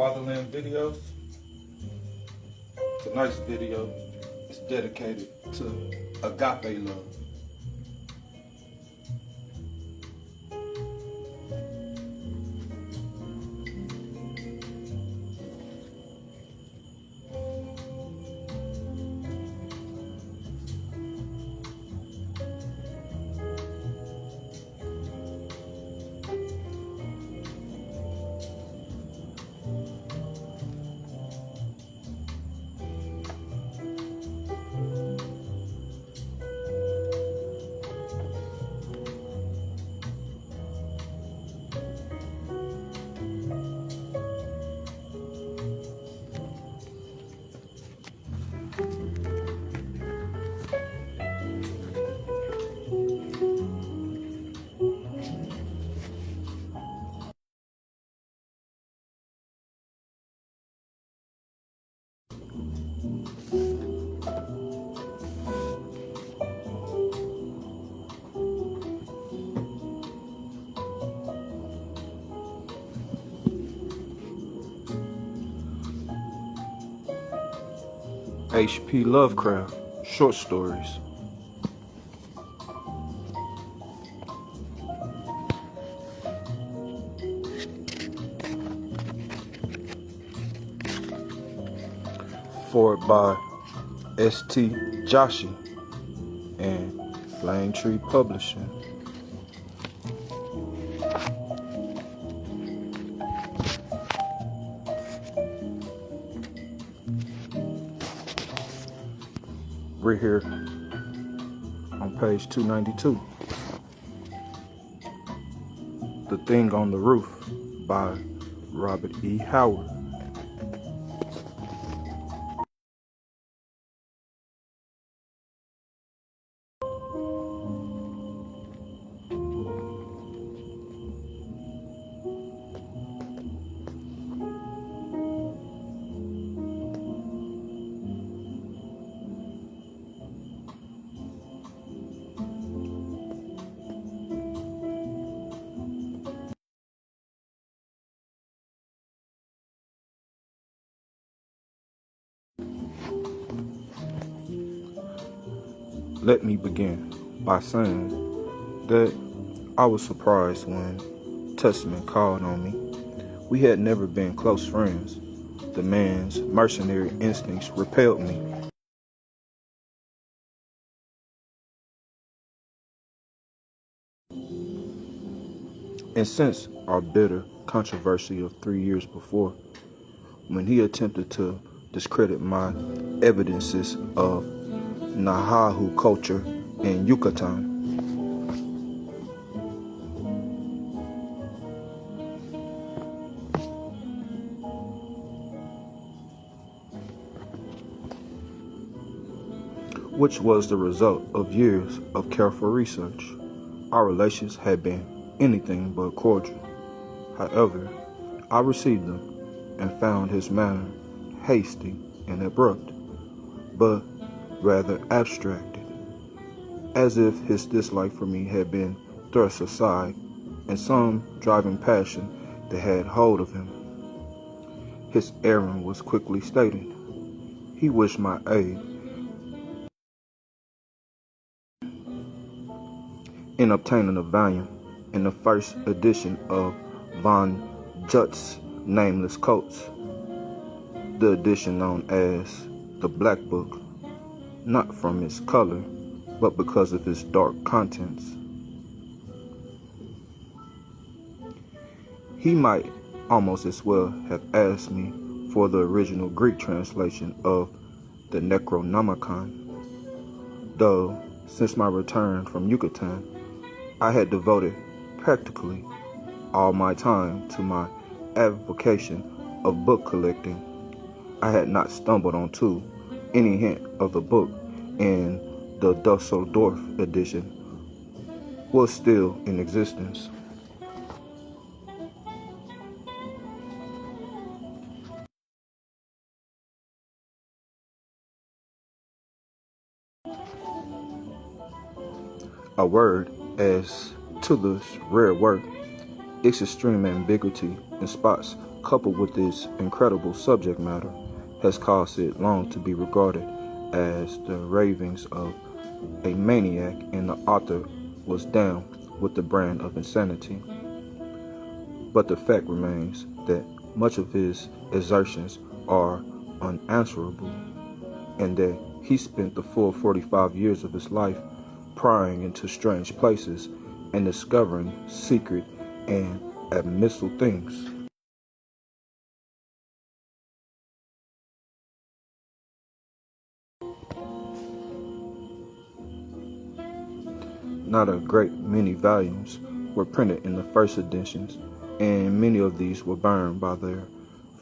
Fatherland videos. Tonight's video is dedicated to agape love. H.P. LoveCraft, short stories. Forward by S.T. Joshi and Flame Tree Publishing. We're here on page 292. The Thing on the Roof by Robert E. Howard. Let me begin by saying that I was surprised when Testament called on me. We had never been close friends. The man's mercenary instincts repelled me. And since our bitter controversy of 3 years before, when he attempted to discredit my evidences of Nahahu culture in Yucatan, which was the result of years of careful research. Our relations had been anything but cordial. However, I received them and found his manner hasty and abrupt, but rather abstracted, as if his dislike for me had been thrust aside and some driving passion that had hold of him. His errand was quickly stated. He wished my aid in obtaining a volume in the first edition of Von Jut's Nameless Coats, the edition known as the Black Book, not from its color, but because of its dark contents. He might almost as well have asked me for the original Greek translation of the Necronomicon, though since my return from Yucatan, I had devoted practically all my time to my avocation of book collecting. I had not stumbled onto any hint of the book in the Dusseldorf edition was still in existence. A word as to this rare work, its extreme ambiguity in spots coupled with its incredible subject matter, has caused it long to be regarded as the ravings of a maniac, and the author was down with the brand of insanity. But the fact remains that much of his exertions are unanswerable, and that he spent the full 45 years of his life prying into strange places and discovering secret and abysmal things. Not a great many volumes were printed in the first editions, and many of these were burned by their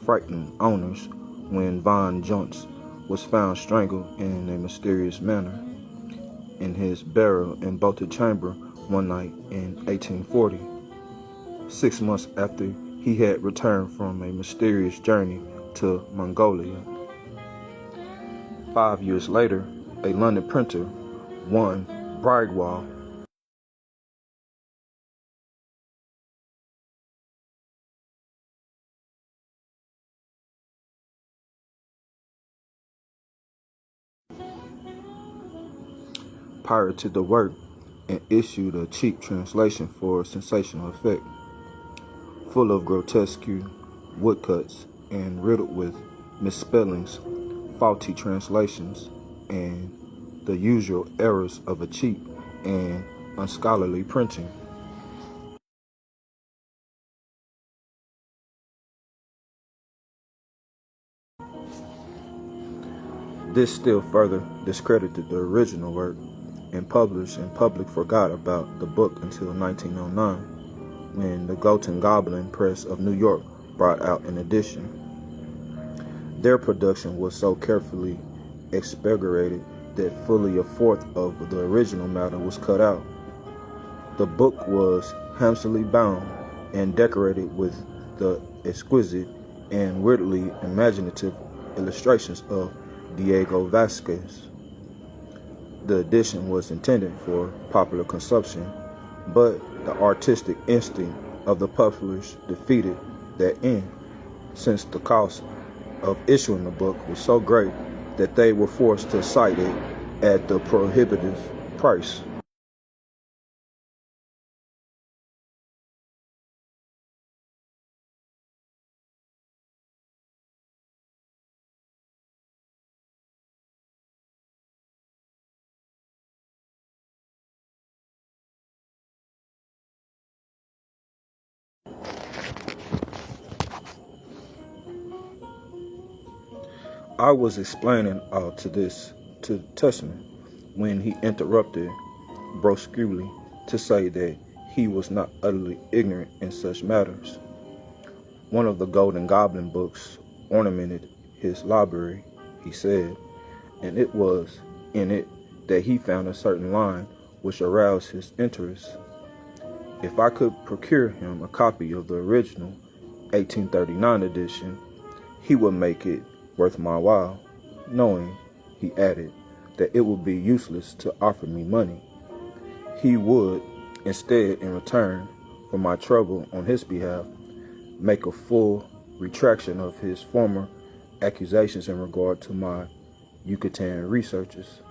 frightened owners when Von Jontz was found strangled in a mysterious manner in his burial in bolted chamber one night in 1840, 6 months after he had returned from a mysterious journey to Mongolia. 5 years later, a London printer, one Bridewell, pirated the work and issued a cheap translation for sensational effect, full of grotesque woodcuts and riddled with misspellings, faulty translations, and the usual errors of a cheap and unscholarly printing. This still further discredited the original work, and published and public forgot about the book until 1909, when the Golden Goblin Press of New York brought out an edition. Their production was so carefully expurgated that fully a fourth of the original matter was cut out. The book was handsomely bound and decorated with the exquisite and weirdly imaginative illustrations of Diego Vasquez. The edition was intended for popular consumption, but the artistic instinct of the publishers defeated that end, since the cost of issuing the book was so great that they were forced to cite it at the prohibitive price. I was explaining all to this to Testament when he interrupted brusquely to say that he was not utterly ignorant in such matters. One of the Golden Goblin books ornamented his library, he said, and it was in it that he found a certain line which aroused his interest. If I could procure him a copy of the original 1839 edition, he would make it worth my while, knowing, he added, that it would be useless to offer me money. He would, instead, in return for my trouble on his behalf, make a full retraction of his former accusations in regard to my Yucatan researches,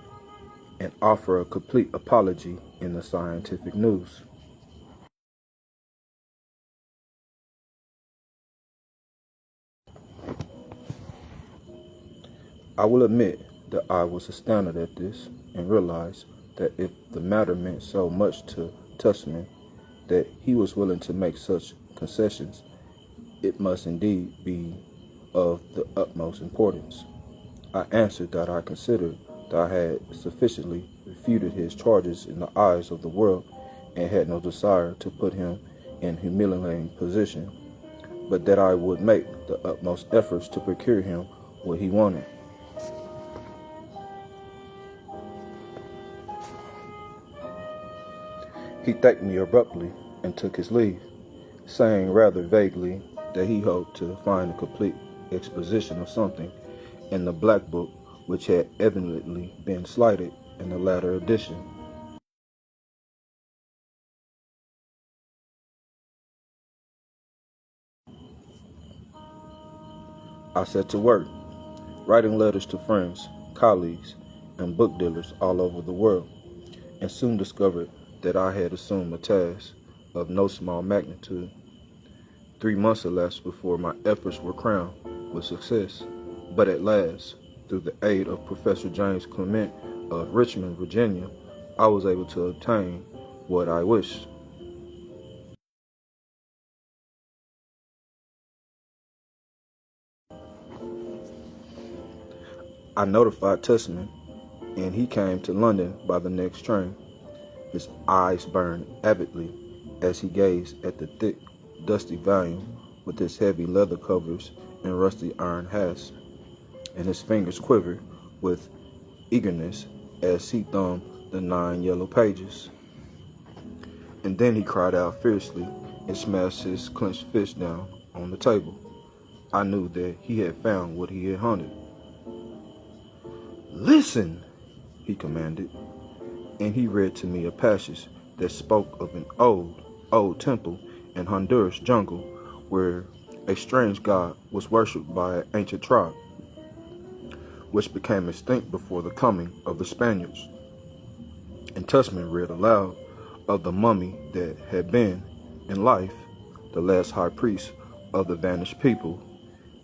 and offer a complete apology in the scientific news. I will admit that I was astounded at this, and realized that if the matter meant so much to Tussman that he was willing to make such concessions, it must indeed be of the utmost importance. I answered that I considered that I had sufficiently refuted his charges in the eyes of the world, and had no desire to put him in humiliating position, but that I would make the utmost efforts to procure him what he wanted. He thanked me abruptly and took his leave, saying rather vaguely that he hoped to find a complete exposition of something in the Black Book which had evidently been slighted in the latter edition. I set to work, writing letters to friends, colleagues, and book dealers all over the world, and soon discovered that I had assumed a task of no small magnitude. 3 months elapsed before my efforts were crowned with success, but at last, through the aid of Professor James Clement of Richmond, Virginia, I was able to obtain what I wished. I notified Testament, and he came to London by the next train. His eyes burned avidly as he gazed at the thick, dusty volume with its heavy leather covers and rusty iron hasp, and his fingers quivered with eagerness as he thumbed the 9 yellow pages. And then he cried out fiercely and smashed his clenched fist down on the table. I knew that he had found what he had hunted. "Listen," he commanded, and he read to me a passage that spoke of an old temple in Honduras jungle where a strange god was worshipped by an ancient tribe, which became extinct before the coming of the Spaniards. And Tussman read aloud of the mummy that had been, in life, the last high priest of the vanished people,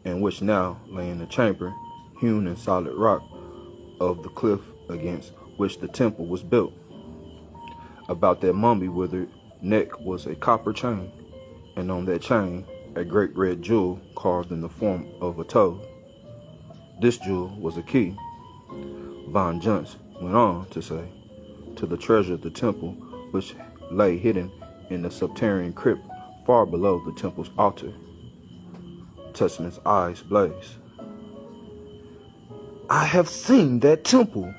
and which now lay in the chamber, hewn in solid rock, of the cliff against which the temple was built. About that mummy withered neck was a copper chain, and on that chain a great red jewel carved in the form of a toad. This jewel was a key, Von Juntz went on to say, to the treasure of the temple, which lay hidden in the subterranean crypt far below the temple's altar. Testman's eyes blazed. "I have seen that temple.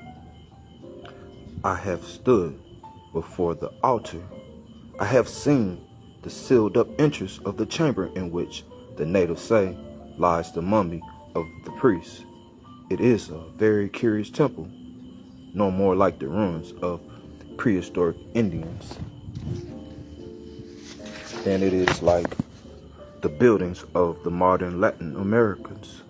I have stood before the altar. I have seen the sealed up entrance of the chamber in which, the natives say, lies the mummy of the priest. It is a very curious temple, no more like the ruins of prehistoric Indians than it is like the buildings of the modern Latin Americans.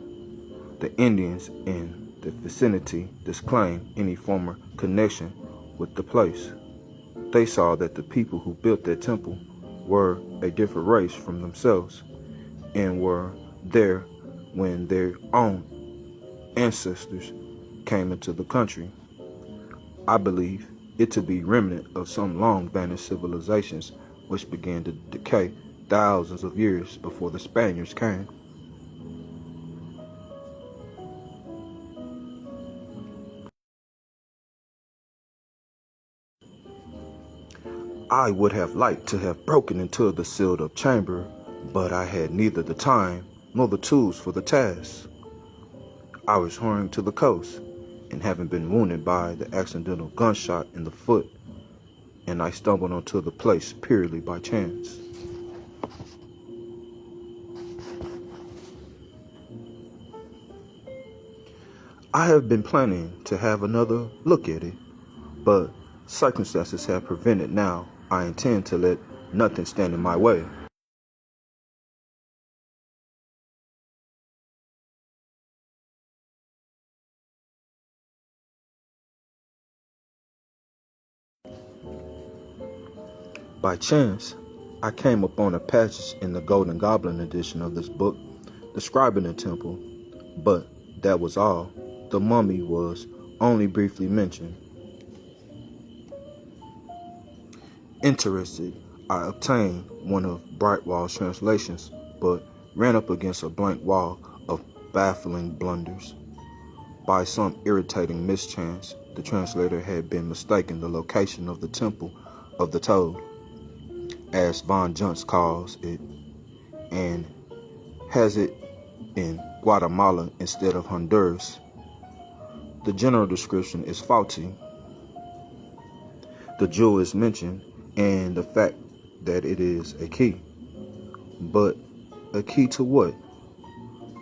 The Indians in the vicinity disclaim any former connection with the place. They saw that the people who built that temple were a different race from themselves and were there when their own ancestors came into the country. I believe it to be remnant of some long vanished civilizations which began to decay thousands of years before the Spaniards came. I would have liked to have broken into the sealed up chamber, but I had neither the time nor the tools for the task. I was hurrying to the coast, and having been wounded by the accidental gunshot in the foot, and I stumbled onto the place purely by chance. I have been planning to have another look at it, but circumstances have prevented now. I intend to let nothing stand in my way. By chance, I came upon a passage in the Golden Goblin edition of this book describing the temple, but that was all. The mummy was only briefly mentioned. Interested, I obtained one of Brightwell's translations, but ran up against a blank wall of baffling blunders. By some irritating mischance, the translator had been mistaken the location of the Temple of the Toad, as Von Juntz calls it, and has it in Guatemala instead of Honduras. The general description is faulty. The jewel is mentioned, and the fact that it is a key. But a key to what?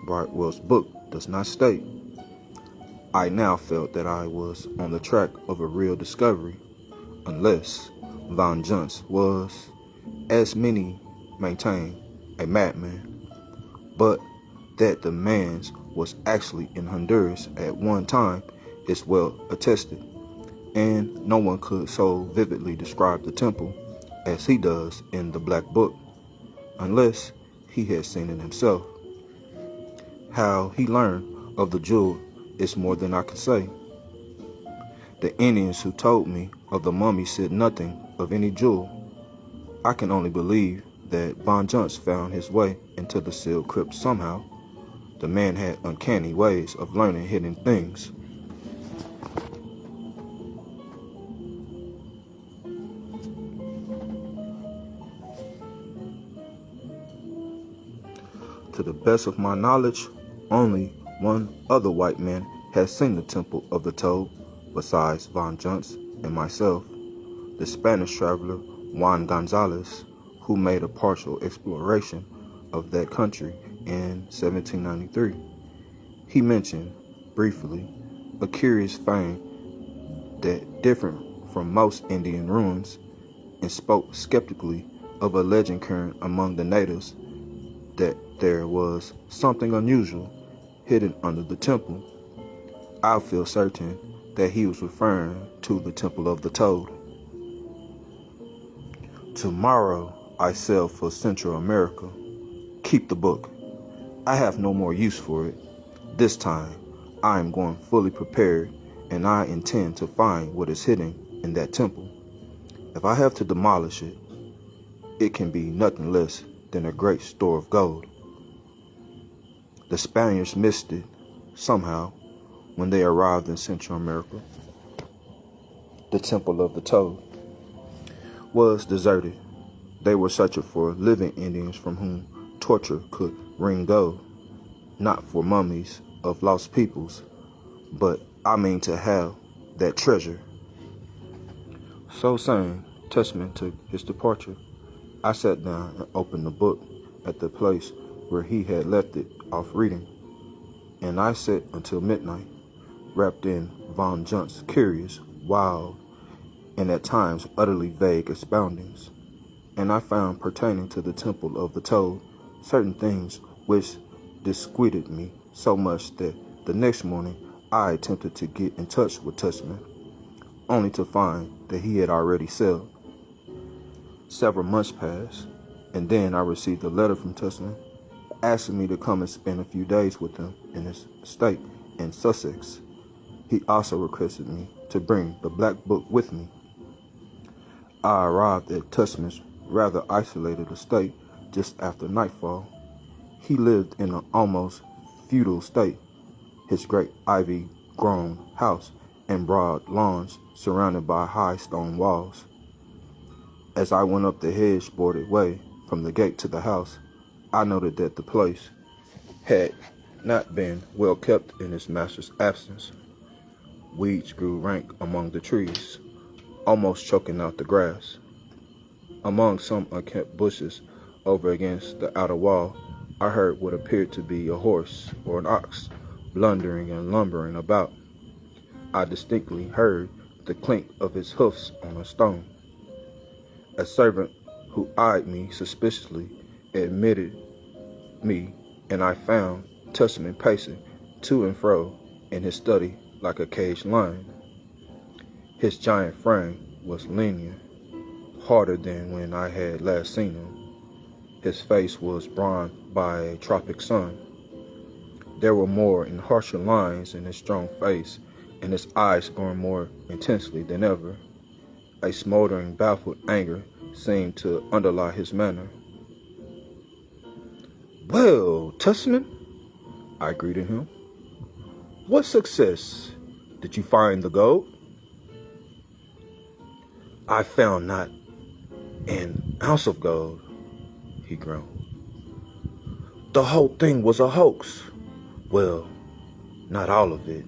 Brightwell's book does not state. I now felt that I was on the track of a real discovery, unless Von Juntz was, as many maintain, a madman. But That the man's was actually in Honduras at one time is well attested, and no one could so vividly describe the temple as he does in the Black Book, unless he had seen it himself. How he learned of the jewel is more than I can say. The Indians who told me of the mummy said nothing of any jewel. I can only believe that Von Juntz found his way into the sealed crypt somehow. The man had uncanny ways of learning hidden things. To the best of my knowledge, only one other white man has seen the Temple of the Toad besides Von Juntz and myself, the Spanish traveler Juan Gonzalez, who made a partial exploration of that country in 1793. He mentioned, briefly, a curious find that different from most Indian ruins, and spoke skeptically of a legend current among the natives that there was something unusual hidden under the temple. I feel certain that he was referring to the Temple of the Toad. Tomorrow I sail for Central America. Keep the book. I have no more use for it. This time I am going fully prepared, and I intend to find what is hidden in that temple. If I have to demolish it, it can be nothing less than a great store of gold. The Spaniards missed it, somehow, when they arrived in Central America. The Temple of the Toad was deserted. They were searching for living Indians from whom torture could wring gold, not for mummies of lost peoples, but I mean to have that treasure. So saying, Testament took his departure. I sat down and opened the book at the place where he had left it off reading, and I sat until midnight, wrapped in Von Juntz's curious, wild, and at times utterly vague expoundings, and I found pertaining to the Temple of the Toad certain things which disquieted me so much that the next morning I attempted to get in touch with Tushman, only to find that he had already sailed. Several months passed, and then I received a letter from Tushman asking me to come and spend a few days with him in his estate in Sussex. He also requested me to bring the Black Book with me. I arrived at Tushman's rather isolated estate just after nightfall. He lived in an almost feudal state, his great ivy-grown house and broad lawns surrounded by high stone walls. As I went up the hedge-bordered way from the gate to the house, I noted that the place had not been well kept in its master's absence. Weeds grew rank among the trees, almost choking out the grass. Among some unkempt bushes over against the outer wall, I heard what appeared to be a horse or an ox blundering and lumbering about. I distinctly heard the clink of his hoofs on a stone. A servant who eyed me suspiciously admitted me, and I found Tushman pacing to and fro in his study like a caged lion. His giant frame was leaner, harder than when I had last seen him. His face was bronzed by a tropic sun. There were more and harsher lines in his strong face, and his eyes burned more intensely than ever. A smoldering, baffled anger seemed to underlie his manner. "Well, Tushman," I greeted him, "what success? Did you find the gold?" "I found not an ounce of gold," he groaned. "The whole thing was a hoax." "Well, not all of it.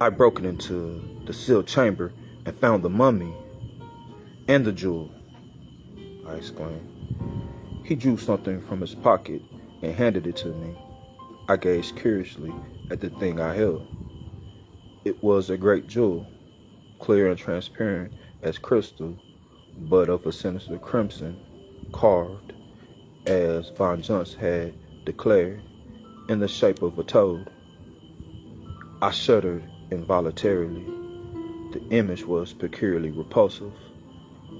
I broke it into the sealed chamber and found the mummy and the jewel," I exclaimed. He drew something from his pocket and handed it to me. I gazed curiously at the thing I held. It was a great jewel, clear and transparent as crystal, but of a sinister crimson, carved, as Von Juntz had declared, in the shape of a toad. I shuddered involuntarily. The image was peculiarly repulsive.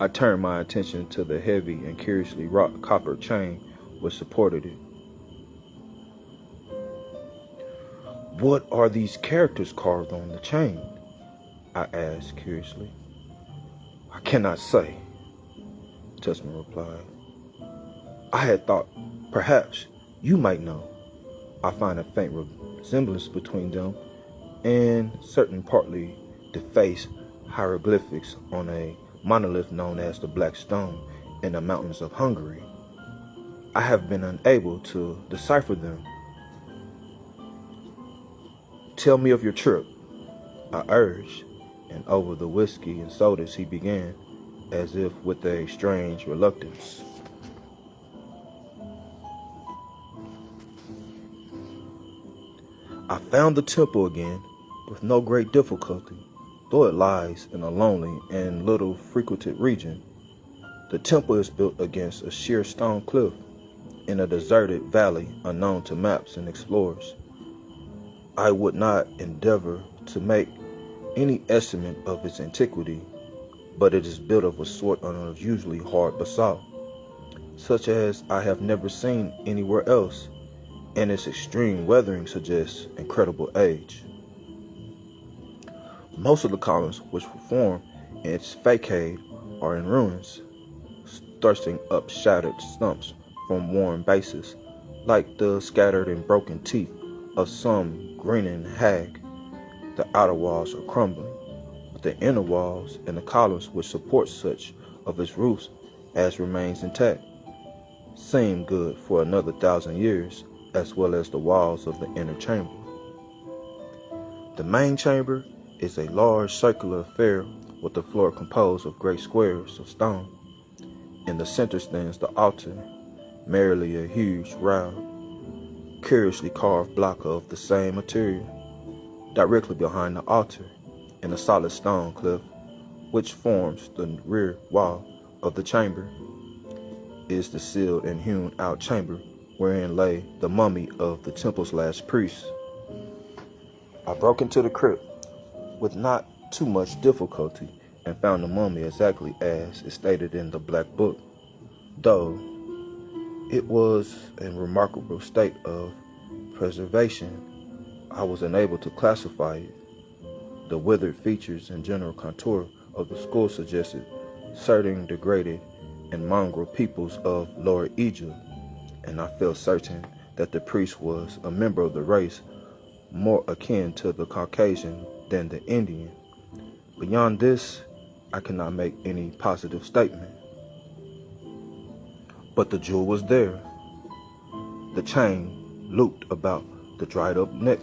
I turned my attention to the heavy and curiously wrought copper chain which supported it. "What are these characters carved on the chain?" I asked curiously. "I cannot say," Tusman replied. "I had thought perhaps you might know. I find a faint resemblance between them and certain partly defaced hieroglyphics on a monolith known as the Black Stone in the mountains of Hungary. I have been unable to decipher them." "Tell me of your trip," I urged, and over the whiskey and sodas he began, as if with a strange reluctance. "I found the temple again with no great difficulty, though it lies in a lonely and little frequented region. The temple is built against a sheer stone cliff in a deserted valley unknown to maps and explorers. I would not endeavor to make any estimate of its antiquity, but it is built of a sort of unusually hard basalt, such as I have never seen anywhere else, and its extreme weathering suggests incredible age. Most of the columns which form its facade are in ruins, thrusting up shattered stumps from worn bases, like the scattered and broken teeth of some grinning hag. The outer walls are crumbling, but the inner walls and the columns which support such of its roofs as remains intact seem good for another 1,000 years, as well as the walls of the inner chamber. The main chamber is a large circular affair with the floor composed of great squares of stone. In the center stands the altar, merely a huge, round, curiously carved block of the same material. Directly behind the altar, in a solid stone cliff, which forms the rear wall of the chamber, is the sealed and hewn out chamber wherein lay the mummy of the temple's last priest. I broke into the crypt with not too much difficulty and found the mummy exactly as is stated in the Black Book, though it was in remarkable state of preservation. I was unable to classify it. The withered features and general contour of the skull suggested certain degraded and mongrel peoples of Lower Egypt, and I felt certain that the priest was a member of the race more akin to the Caucasian than the Indian. Beyond this, I cannot make any positive statement. But the jewel was there. The chain looped about the dried up neck.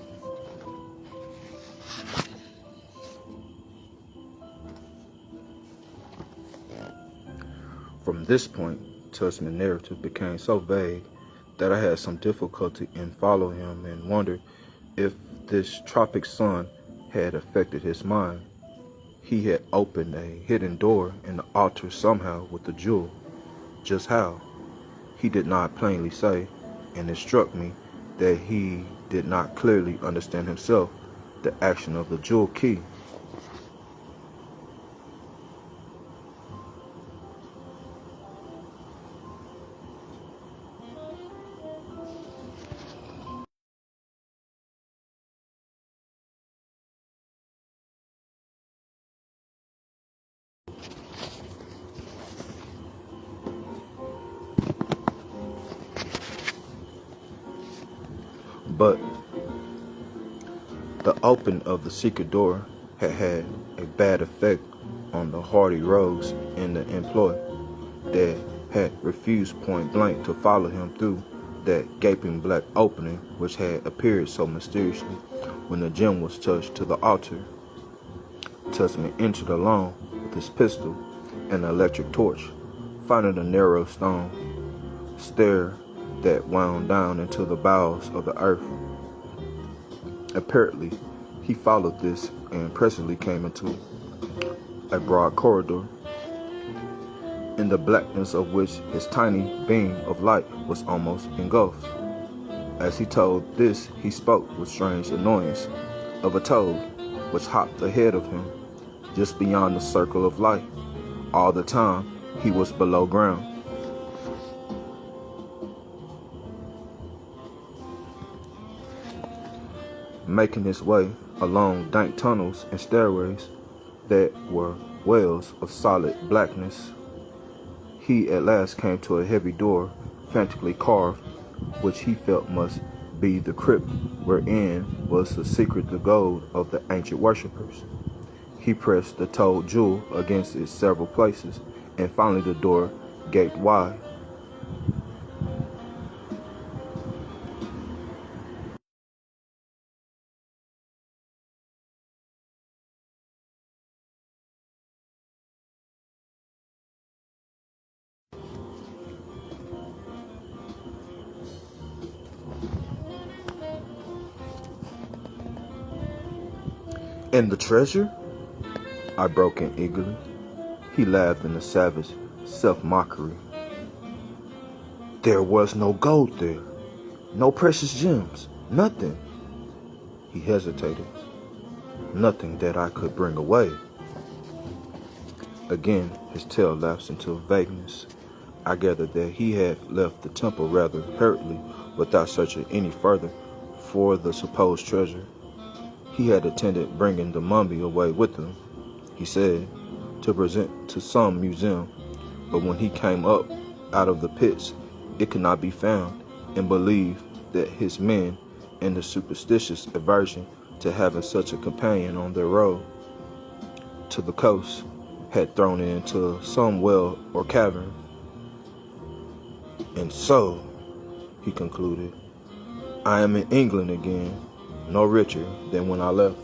From this point, Tusman's narrative became so vague that I had some difficulty in following him and wondered if this tropic sun had affected his mind. He had opened a hidden door in the altar somehow with the jewel. Just how? He did not plainly say, and it struck me that he did not clearly understand himself the action of the jewel key. But the opening of the secret door had had a bad effect on the hardy rogues in the employ that had refused point blank to follow him through that gaping black opening which had appeared so mysteriously when the gem was touched to the altar. Tusman entered alone with his pistol and an electric torch, finding a narrow stone stair that wound down into the bowels of the earth. Apparently, he followed this and presently came into a broad corridor, in the blackness of which his tiny beam of light was almost engulfed. As he told this, he spoke with strange annoyance of a toad which hopped ahead of him, just beyond the circle of light. All the time he was below ground. Making his way along dank tunnels and stairways that were wells of solid blackness, he at last came to a heavy door, frantically carved, which he felt must be the crypt wherein was the secret the gold of the ancient worshippers. He pressed the toad jewel against it several places, and finally the door gaped wide. "And the treasure?" I broke in eagerly. He laughed in a savage self-mockery. "There was no gold there, no precious gems, nothing." He hesitated. "Nothing that I could bring away." Again, his tale lapsed into vagueness. I gathered that he had left the temple rather hurriedly, without searching any further for the supposed treasure. He had intended bringing the mummy away with him, he said, to present to some museum, but when he came up out of the pits, it could not be found, and believed that his men, in the superstitious aversion to having such a companion on their road to the coast, had thrown it into some well or cavern. "And so," he concluded, "I am in England again, no richer than when I left."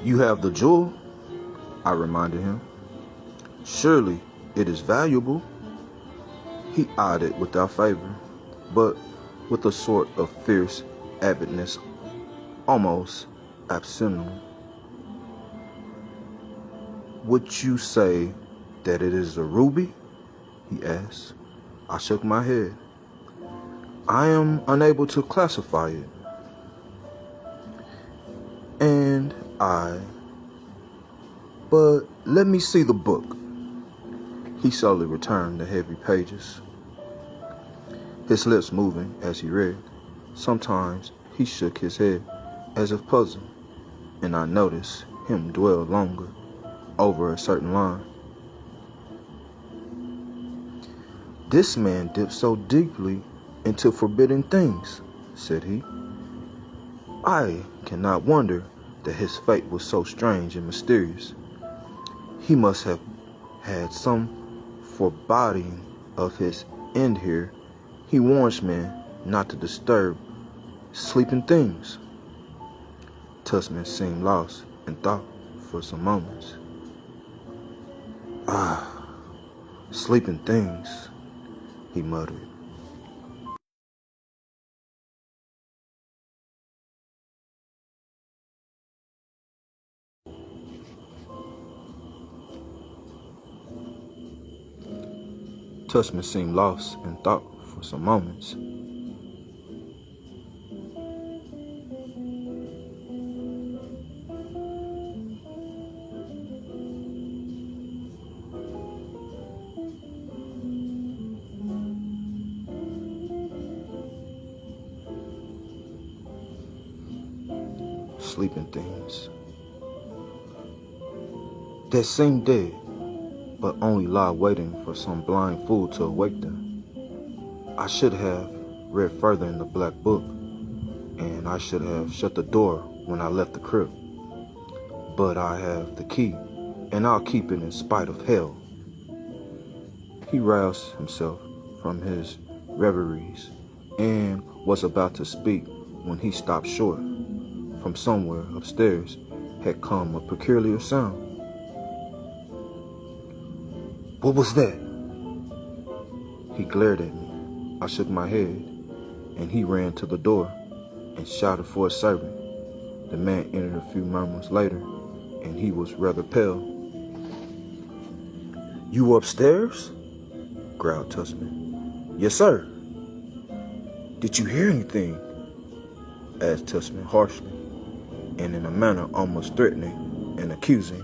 "You have the jewel?" I reminded him. "Surely it is valuable." He eyed it without favor, but with a sort of fierce avidness, almost obscene. "Would you say that it is a ruby?" he asked. I shook my head. "I am unable to classify it." And but let me see the book." He slowly returned the heavy pages, his lips moving as he read. Sometimes he shook his head as if puzzled, and I noticed him dwell longer over a certain line. "This man dipped so deeply into forbidden things," said he. "I cannot wonder that his fate was so strange and mysterious. He must have had some foreboding of his end here. He warns men not to disturb sleeping things." Tussman seemed lost in thought for some moments. "Ah, sleeping things," he muttered. Tussman seemed lost in thought for some moments. Sleeping things that seem dead, but only lie waiting for some blind fool to awake them. I should have read further in the black book, and I should have shut the door when I left the crib. But I have the key, and I'll keep it in spite of hell. He roused himself from his reveries and was about to speak when he stopped short. From somewhere upstairs had come a peculiar sound. "What was that?" He glared at me. I shook my head, and he ran to the door and shouted for a servant. The man entered a few moments later, and he was rather pale. "You upstairs?" growled Tussman. "Yes, sir." "Did you hear anything?" asked Tussman harshly, and in a manner almost threatening and accusing.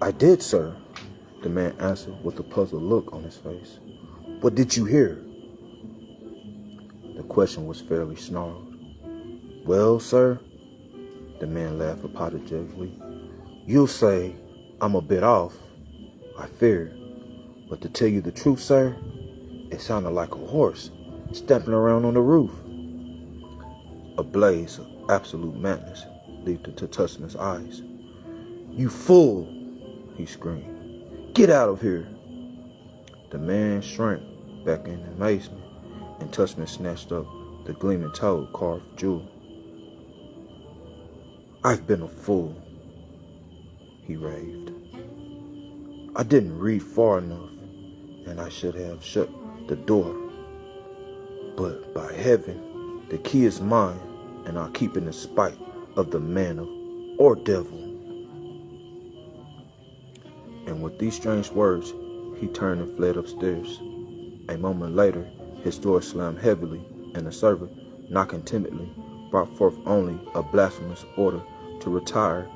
"I did, sir," the man answered with a puzzled look on his face. "What did you hear?" The question was fairly snarled. "Well, sir," the man laughed apologetically, "you'll say I'm a bit off, I fear. But to tell you the truth, sir, it sounded like a horse stamping around on the roof." A blaze of absolute madness leaped into Tussman's eyes. "You fool!" he screamed. "Get out of here!" The man shrank back in amazement, and Tussman snatched up the gleaming toad carved jewel. "I've been a fool," he raved. "I didn't read far enough, and I should have shut the door. But by heaven, the key is mine, and I'll keep it in spite of the man or devil." And with these strange words, he turned and fled upstairs. A moment later, his door slammed heavily, and the servant, knocking timidly, brought forth only a blasphemous order to retire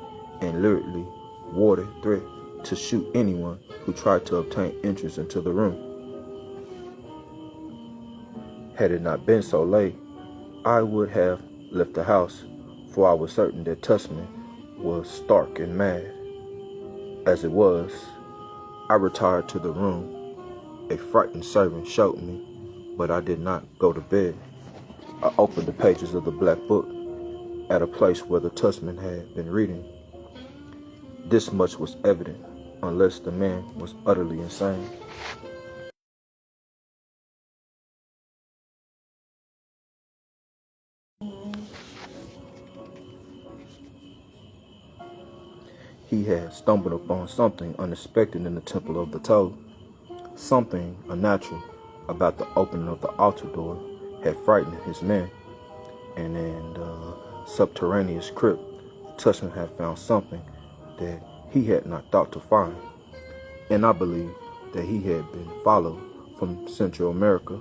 and literally worded threat to shoot anyone who tried to obtain entrance into the room. Had it not been so late, I would have left the house, for I was certain that Tussman was stark and mad. As it was, I retired to the room a frightened servant showed me, but I did not go to bed. I opened the pages of the black book at a place where the Tussman had been reading. This much was evident, unless the man was utterly insane. He had stumbled upon something unexpected in the temple of the toad. Something unnatural about the opening of the altar door had frightened his men, and in the subterraneous crypt, Tussman had found something that he had not thought to find, and I believe that he had been followed from Central America,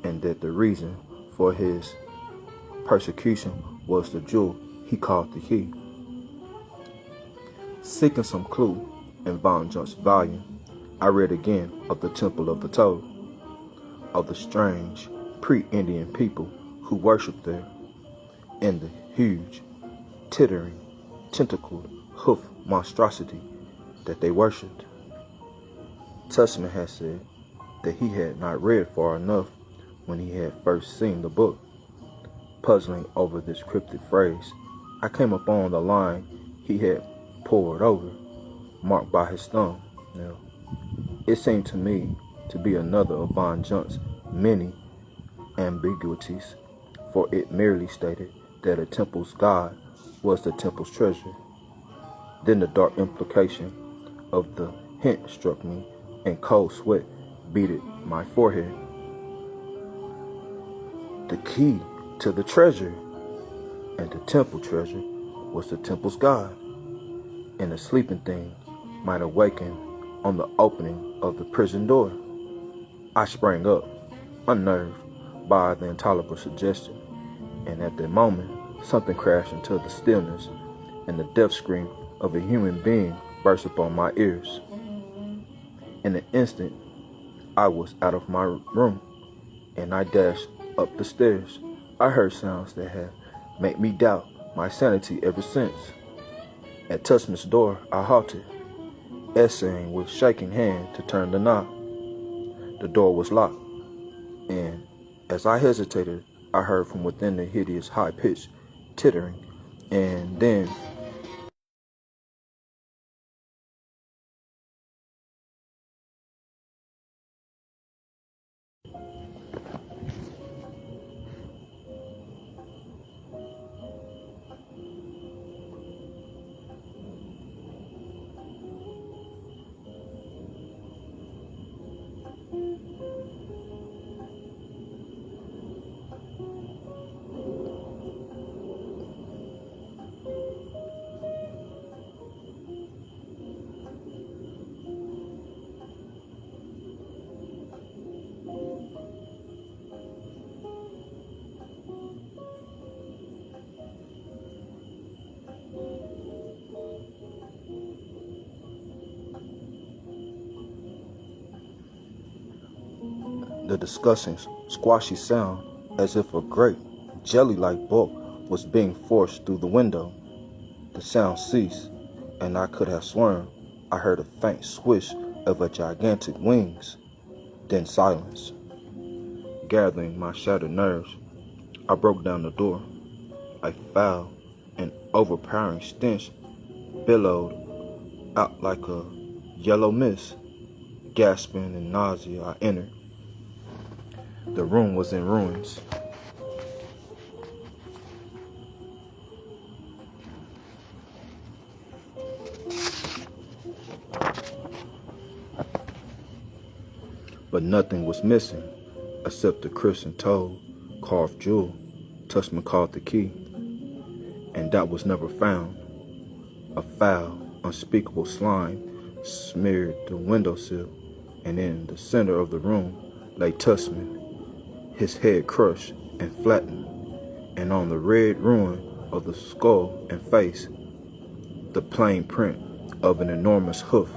and that the reason for his persecution was the jewel he called the key. Seeking some clue in Von Junk's volume, I read again of the Temple of the Toad, of the strange pre-Indian people who worshipped there, and the huge, tittering, tentacled hoof monstrosity that they worshipped. Tussman had said that he had not read far enough when he had first seen the book. Puzzling over this cryptic phrase, I came upon the line he had pored over, marked by his thumb. Now, it seemed to me to be another of Von Junk's many ambiguities, for it merely stated that a temple's god was the temple's treasure. Then the dark implication of the hint struck me, and cold sweat beaded my forehead. The key to the treasure, and the temple treasure was the temple's god, and the sleeping thing might awaken on the opening of the prison door. I sprang up, unnerved by the intolerable suggestion, and at that moment something crashed into the stillness, and the death scream of a human being burst upon my ears. In an instant, I was out of my room, and I dashed up the stairs. I heard sounds that have made me doubt my sanity ever since. At Tussman's door, I halted, essaying with shaking hand to turn the knob. The door was locked, and as I hesitated, I heard from within the hideous high-pitched tittering, and then the disgusting, squashy sound, as if a great, jelly-like bulk was being forced through the window. The sound ceased, and I could have sworn I heard a faint swish of a gigantic wings, then silence. Gathering my shattered nerves, I broke down the door. A foul and overpowering stench billowed out like a yellow mist. Gasping in nausea, I entered. The room was in ruins. But nothing was missing except the crimson toad carved jewel Tussman called the key, and that was never found. A foul, unspeakable slime smeared the windowsill, and in the center of the room lay Tussman, his head crushed and flattened, and on the red ruin of the skull and face, the plain print of an enormous hoof.